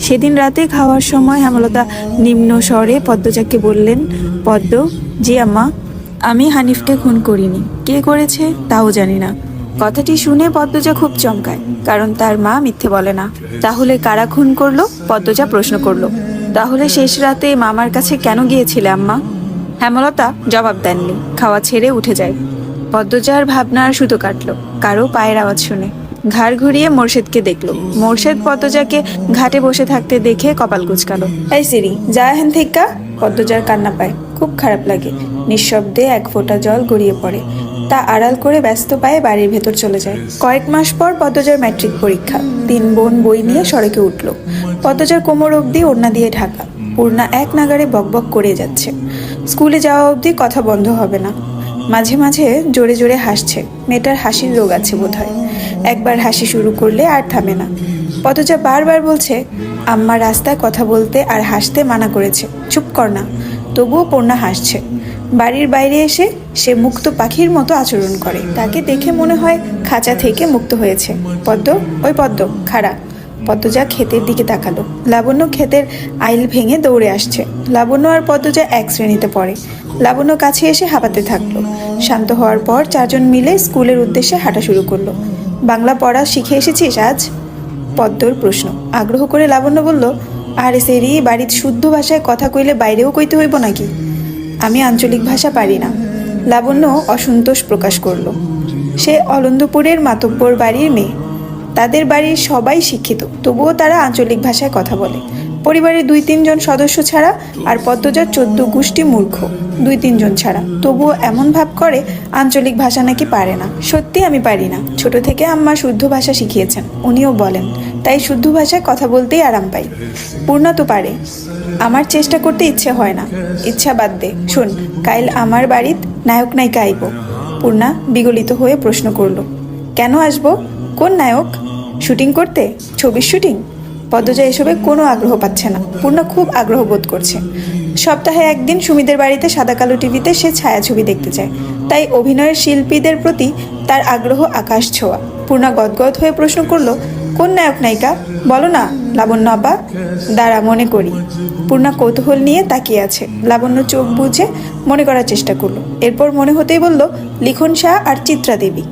সেদিন রাতে খাওয়ার সময় হেমলতা নিম্ন স্বরে পদ্মজাকে বললেন, পদ্ম, জি আম্মা, আমি হানিফকে খুন করিনি। কে করেছে তাও জানি না। কথাটি শুনে পদ্মজা খুব চমকায়, কারণ তার মা মিথ্যে বলে না। তাহলে কারা খুন করলো? পদ্মজা প্রশ্ন করলো। তাহলে শেষ রাতে মামার কাছে কেন গিয়েছিলে আম্মা? হেমলতা জবাব দেননি, খাওয়া ছেড়ে উঠে যায়। পদ্মজার ভাবনার সুতো কাটলো কারো পায়ের আওয়াজ শুনে। ঘাড় ঘুরিয়ে মোর্শেদকে দেখলো। মোর্শেদ পদ্মজাকে ঘাটে বসে থাকতে দেখে কপাল কুঁচকালো। এই সিরি, যা হেন থেকে। পদ্মজার কান্না পায়, খুব খারাপ লাগে। নিঃশব্দে এক ফোঁটা জল গড়িয়ে পড়ে। তা আড়াল করে ব্যস্ত পায়ে বাড়ির ভেতর চলে যায়। কয়েক মাস পর পদ্মজার ম্যাট্রিক পরীক্ষা। 3 বোন বই নিয়ে সড়কে উঠল। পদ্মজার কোমর অবধি ওড়না দিয়ে ঢাকা। পূর্ণা এক নাগারে বকবক করে যাচ্ছে। স্কুলে যাওয়া অবধি কথা বন্ধ হবে না। মাঝে মাঝে জোরে জোরে হাসছে। মেয়েটার হাসির রোগ আছে বোধহয়। একবার হাসি শুরু করলে আর থামে না। পদ্মজা বারবার বলছে, আম্মা রাস্তায় কথা বলতে আর হাসতে মানা করেছে, চুপ কর না। তবুও পূর্ণা হাসছে। বাড়ির বাইরে এসে সে মুক্ত পাখির মতো আচরণ করে। তাকে দেখে মনে হয় খাঁচা থেকে মুক্ত হয়েছে। পদ্ম, ওই পদ্ম, খাড়া। পদ্মজা ক্ষেতের দিকে তাকালো। লাবণ্য ক্ষেতের আইল ভেঙে দৌড়ে আসছে। লাবণ্য আর পদ্মজা এক শ্রেণীতে পড়ে। লাবণ্য কাছে এসে হাঁপাতে থাকলো। শান্ত হওয়ার পর 4 জন মিলে স্কুলের উদ্দেশ্যে হাঁটা শুরু করলো। বাংলা পড়া শিখে এসেছিস আজ? পদ্মর প্রশ্ন। আগ্রহ করে লাবণ্য বলল, আরে সেরি, বাড়ির শুদ্ধ ভাষায় কথা কইলে বাইরেও কইতে হইব নাকি? আমি আঞ্চলিক ভাষা পারি না। লাবণ্য অসন্তোষ প্রকাশ করলো। সে অলন্দপুরের মাতব্বর বাড়ির মেয়ে। তাদের বাড়ির সবাই শিক্ষিত, তবুও তারা আঞ্চলিক ভাষায় কথা বলে। পরিবারের 2-3 জন সদস্য ছাড়া, আর পদ্মজার 14 গোষ্ঠী মূর্খ। 2-3 জন ছাড়া, তবুও এমন ভাব করে আঞ্চলিক ভাষা নাকি পারে না। সত্যি আমি পারি না। ছোট থেকে আম্মা শুদ্ধ ভাষা শিখিয়েছেন, উনিও বলেন, তাই শুদ্ধ ভাষায় কথা বলতেই আরাম পাই। পূর্ণা তো পারে। আমার চেষ্টা করতে ইচ্ছে হয় না। ইচ্ছা বাদ দে। শোন, কাইল আমার বাড়িত নায়ক নায়িকা আইব। পূর্ণা বিগলিত হয়ে প্রশ্ন করলো, কেন আসবো? কোন নায়ক? শুটিং করতে? ছবির শুটিং? পদ্মজা এসবে কোনো আগ্রহ পাচ্ছে না। পূর্ণা খুব আগ্রহ বোধ করছে। সপ্তাহে একদিন সুমিদের বাড়িতে সাদা কালো টিভিতে সে ছায়াছবি দেখতে চায়। তাই অভিনয়ের শিল্পীদের প্রতি তার আগ্রহ আকাশ ছোঁয়া। পূর্ণা গদগদ হয়ে প্রশ্ন করলো, কোন নায়ক নায়িকা? বলো না লাবণ্য আব্বা। দাঁড়া, মনে করি। পূর্ণা কৌতূহল নিয়ে তাকিয়ে আছে। লাবণ্য চোখ বুঝে মনে করার চেষ্টা করলো। এরপর মনে হতেই বলল, লিখন শাহ আর চিত্রা দেবী।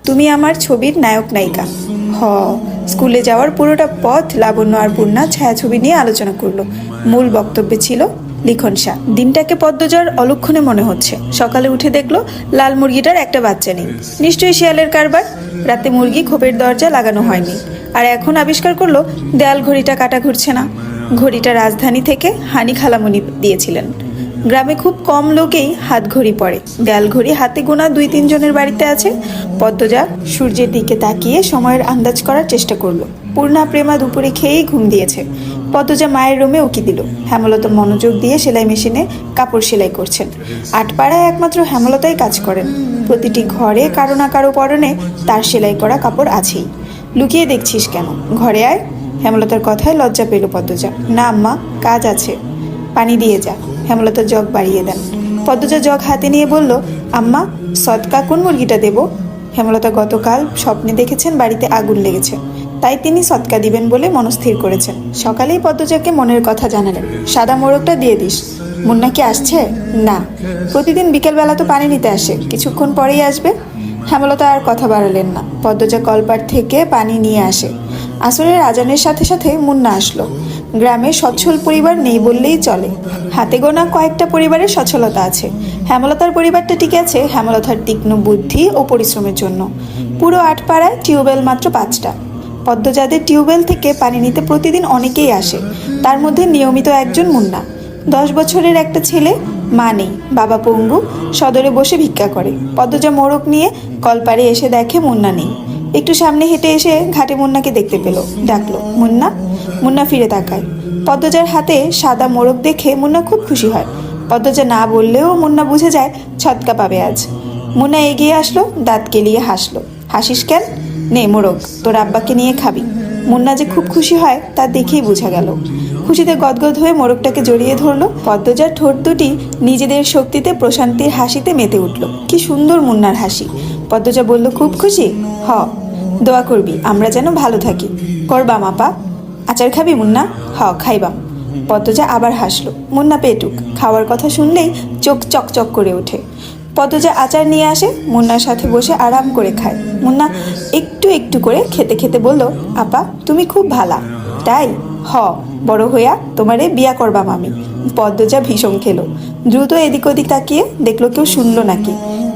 তুমি আমার ছবির নায়ক নায়িকা। স্কুলে যাওয়ার পুরোটা পথ লাবণ্য আর পূর্ণা ছায়াছবি নিয়ে আলোচনা করলো। মূল বক্তব্যে ছিল লিখন শাহ। দিনটাকে পদ্মজার অলক্ষণে মনে হচ্ছে। সকালে উঠে দেখলো লাল মুরগিটার একটা বাচ্চা নেই। নিশ্চয়ই শিয়ালের কারবার। রাতে মুরগি খোপের দরজা লাগানো হয়নি। আর এখন আবিষ্কার করলো দেয়াল ঘড়িটা কাটা ঘুরছে না। ঘড়িটা রাজধানী থেকে হানি খালামণি দিয়েছিলেন। গ্রামে খুব কম লোকেই হাত ঘড়ি পরে। দেয়াল ঘড়ি হাতে গোনা 2-3 জনের বাড়িতে আছে। পদ্মজা সূর্যের দিকে তাকিয়ে সময়ের আন্দাজ করার চেষ্টা করলো। পূর্ণা প্রেমা দুপুরে খেয়েই ঘুম দিয়েছে। পদ্মজা মায়ের রুমে উকি দিল। হেমলতা মনোযোগ দিয়ে সেলাই মেশিনে কাপড় সেলাই করছেন। 8 পাড়ায় একমাত্র হেমলতাই কাজ করেন। প্রতিটি ঘরে কারো না কারো পরনে তার সেলাই করা কাপড় আছেই। লুকিয়ে দেখছিস কেন? ঘরে আয়। হেমলতার কথায় লজ্জা পেল পদ্মজা। না আম্মা, কাজ আছে। পানি দিয়ে যা। হেমলতা জগ বাড়িয়ে দেন। পদ্মজা জগ হাতে নিয়ে বলল, আম্মা, সদকা কোন মুরগিটা দেব? হেমলতা গতকাল স্বপ্নে দেখেছেন বাড়িতে আগুন লেগেছে, তাই তিনি সদকা দিবেন বলে মনস্থির করেছেন। সকালেই পদ্মজাকে মনের কথা জানালেন। সাদা মোরগটা দিয়ে দিস। মুন্না কি আসছে? না, প্রতিদিন বিকেলবেলা তো পানি নিতে আসে, কিছুক্ষণ পরেই আসবে। হেমলতা আর কথা বাড়ালেন না। পদ্মজা কলপাড় থেকে পানি নিয়ে আসে। আসরের আজানের সাথে সাথে মুন্না আসলো। গ্রামে সচ্ছল পরিবার নেই বললেই চলে। হাতে গোনা কয়েকটা পরিবারের সচ্ছলতা আছে। হেমলতার পরিবারটা টিকে আছে হেমলতার তীক্ষ্ণ বুদ্ধি ও পরিশ্রমের জন্য। পুরো 8 পাড়ায় টিউবওয়েল মাত্র 5টা। পদ্মজাদের টিউবওয়েল থেকে পানি নিতে প্রতিদিন অনেকেই আসে। তার মধ্যে নিয়মিত একজন মুন্না। 10 বছরের একটা ছেলে, মা নেই, বাবা পঙ্গু, সদরে বসে ভিক্ষা করে। পদ্মজা মোড়ক নিয়ে কলপাড়ে এসে দেখে মুন্না নেই। একটু সামনে হেঁটে এসে ঘাটে মুন্নাকে দেখতে পেল। ডাকলো, মুন্না। মুন্না ফিরে তাকায়। পদ্মজার হাতে সাদা মোড়ক দেখে মুন্না খুব খুশি হয়। পদ্মজা না বললেও মুন্না বুঝে যায় ছটকা পাবে আজ। মুন্না এগিয়ে আসলো, দাঁত কেলিয়ে হাসলো। হাসিস কেন? নে মোড়ক, তোর আব্বাকে নিয়ে খাবি। মুন্না যে খুব খুশি হয় তা দেখেই বোঝা গেল। খুশিতে গদগদ হয়ে মোড়কটাকে জড়িয়ে ধরলো। পদ্মজার ঠোঁট দুটি নিজেদের শক্তিতে প্রশান্তির হাসিতে মেতে উঠল। কি সুন্দর মুন্নার হাসি। পদ্মজা বলল, খুব খুশি? দোয়া করবি আমরা যেন ভালো থাকি। করবা মাপা? আচার খাবি মুন্না? খাইবাম। পদ্মজা আবার হাসলো। মুন্না পেটুক, খাওয়ার কথা শুনলেই চোখ চকচক করে ওঠে। পদ্মজা আচার নিয়ে আসে, মুন্নার সাথে বসে আরাম করে খায়। মুন্না একটু একটু করে খেতে খেতে বলল, আপা তুমি খুব ভালা। তাই? বড় হইয়া তোমারে বিয়া করবাম আমি। পদ্মজা ভীষণ খেলো। দ্রুত এদিক ওদিক তাকিয়ে দেখলো কেউ শুনলো নাকি।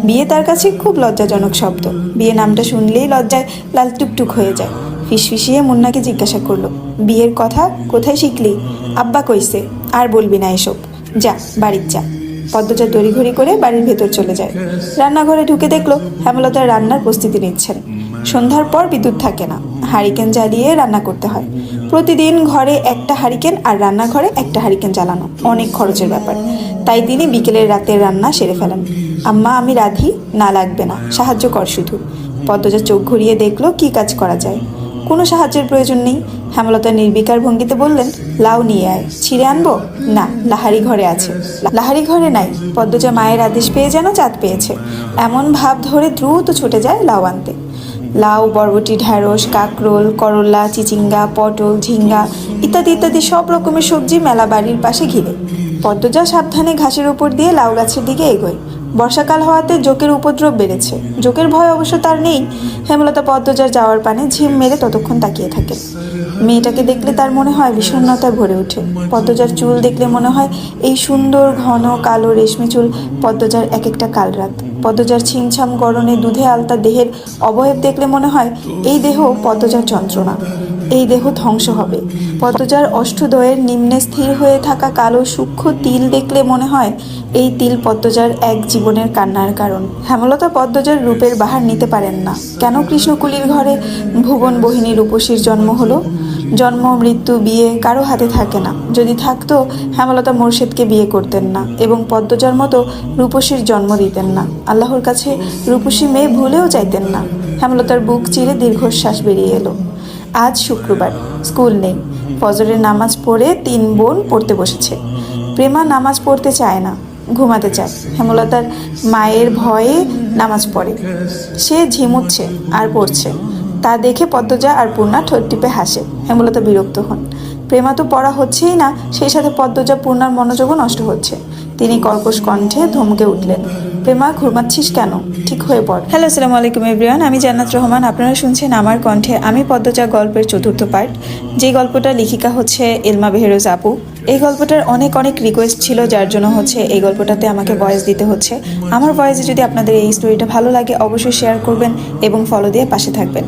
বিয়ে তার কাছে খুব লজ্জাজনক শব্দ। বিয়ে নামটা শুনলেই লজ্জায় লাল টুকটুক হয়ে যায়। ফিসফিসিয়ে মুন্নাকে জিজ্ঞাসা করলো, বিয়ের কথা কোথায় শিখলি? আব্বা কইছে, আর বলবি না এসব, যা বাড়ির যা। পদ্মজা তড়িঘড়ি করে বাড়ির ভেতর চলে যায়। রান্নাঘরে ঢুকে দেখলো হেমলতা রান্নার প্রস্তুতি নিচ্ছেন। সন্ধ্যার পর বিদ্যুৎ থাকে না, হারিকেন জ্বালিয়ে রান্না করতে হয়। প্রতিদিন ঘরে একটা হারিকেন আর রান্নাঘরে একটা হারিকেন জ্বালানো অনেক খরচের ব্যাপার। তাই তিনি বিকেলের রাতের রান্না সেরে ফেলেন। আম্মা আমি রাঁধি, না লাগবে না, সাহায্য কর শুধু। পদ্মজা চোখ ঘুরিয়ে দেখলো কি কাজ করা যায়। কোনো সাহায্যের প্রয়োজন নেই। হেমলতা নির্বিকার ভঙ্গিতে বললেন, লাউ নিয়ে আয়। ছিঁড়ে আনবো? না, লাহারি ঘরে আছে। লাহারি ঘরে নাই। পদ্মজা মায়ের আদেশ পেয়ে যেন চাঁদ পেয়েছে এমন ভাব ধরে দ্রুত ছুটে যায় লাউ আনতে। লাউ, বরবটি, ঢ্যাঁড়স, কাঁকরোল, করলা, চিচিঙ্গা, পটল, ঝিঙ্গা ইত্যাদি ইত্যাদি সব রকমের সবজি মেলা বাড়ির পাশে ঘিরে। পদ্মজা সাবধানে ঘাসের উপর দিয়ে লাউ গাছের দিকে এগোয়। বর্ষাকাল হওয়াতে জোকের উপদ্রব বেড়েছে। জোকের ভয় অবশ্য তার নেই। হেমলতা পদ্মজার যাওয়ার পানে ঝিম মেরে ততক্ষণ তাকিয়ে থাকে। মেয়েটাকে দেখলে তার মনে হয় বিষণ্ণতায় ভরে ওঠে। পদ্মজার চুল দেখলে মনে হয় এই সুন্দর ঘন কালো রেশমি চুল পদ্মজার এক একটা কালরাত। পদ্মজার ছিমছাম গরনে দুধে আলতা দেহের অবয়ব দেখলে মনে হয় এই দেহ পদ্মজার যন্ত্রণা, এই দেহ ধ্বংস হবে। পদ্মজার অষ্টদয়ের নিম্নে স্থির হয়ে থাকা কালো সূক্ষ্ম তিল দেখলে মনে হয় এই তিল পদ্মজার এক জীবনের কান্নার কারণ। হেমলতা পদ্মজার রূপের বাহার নিতে পারেন না। কেন কৃষ্ণকুলির ঘরে ভুবন বহিনী রূপসীর জন্ম হলো? জন্ম, মৃত্যু, বিয়ে কারো হাতে থাকে না। যদি থাকতো হেমলতা মোর্শেদকে বিয়ে করতেন না এবং পদ্মজার মতো রূপসীর জন্ম দিতেন না। আল্লাহর কাছে রূপসী মেয়ে ভুলেও চাইতেন না। হেমলতার বুক চিরে দীর্ঘশ্বাস বেরিয়ে এলো। আজ শুক্রবার, স্কুল নেই। ফজরের নামাজ পড়ে 3 বোন পড়তে বসেছে। প্রেমা নামাজ পড়তে চায় না, ঘুমাতে চায়। হেমলতার মায়ের ভয়ে নামাজ পড়ে। সে ঝিমুচ্ছে আর পড়ছে। তা দেখে পদ্মজা আর পূর্ণা ঠোঁট টিপে হাসে। হেমলতা বিরক্ত হন। প্রেমা তো পড়া হচ্ছেই না, সেই সাথে পদ্মজা পূর্ণার মনোযোগও নষ্ট হচ্ছে। তিনি কর্কশ কণ্ঠে ধমকে উঠলেন, প্রেমা ঘুমাচ্ছিস কেন? ঠিক হয়ে পড়। হ্যালো, আসসালামু আলাইকুম এভরিওয়ান। আমি জান্নাত রহমান। আপনারা শুনছেন আমার কণ্ঠে আমি পদ্মজা গল্পের 4র্থ পার্ট। যে গল্পটা লেখিকা হচ্ছে এলমা বেহেরোজ আপু। এই গল্পটার অনেক রিকোয়েস্ট ছিল, যার জন্য এই গল্পটাতে আমাকে ভয়েস দিতে হচ্ছে। আমার ভয়েসে যদি আপনাদের এই স্টোরিটা ভালো লাগে অবশ্যই শেয়ার করবেন এবং ফলো দিয়ে পাশে থাকবেন।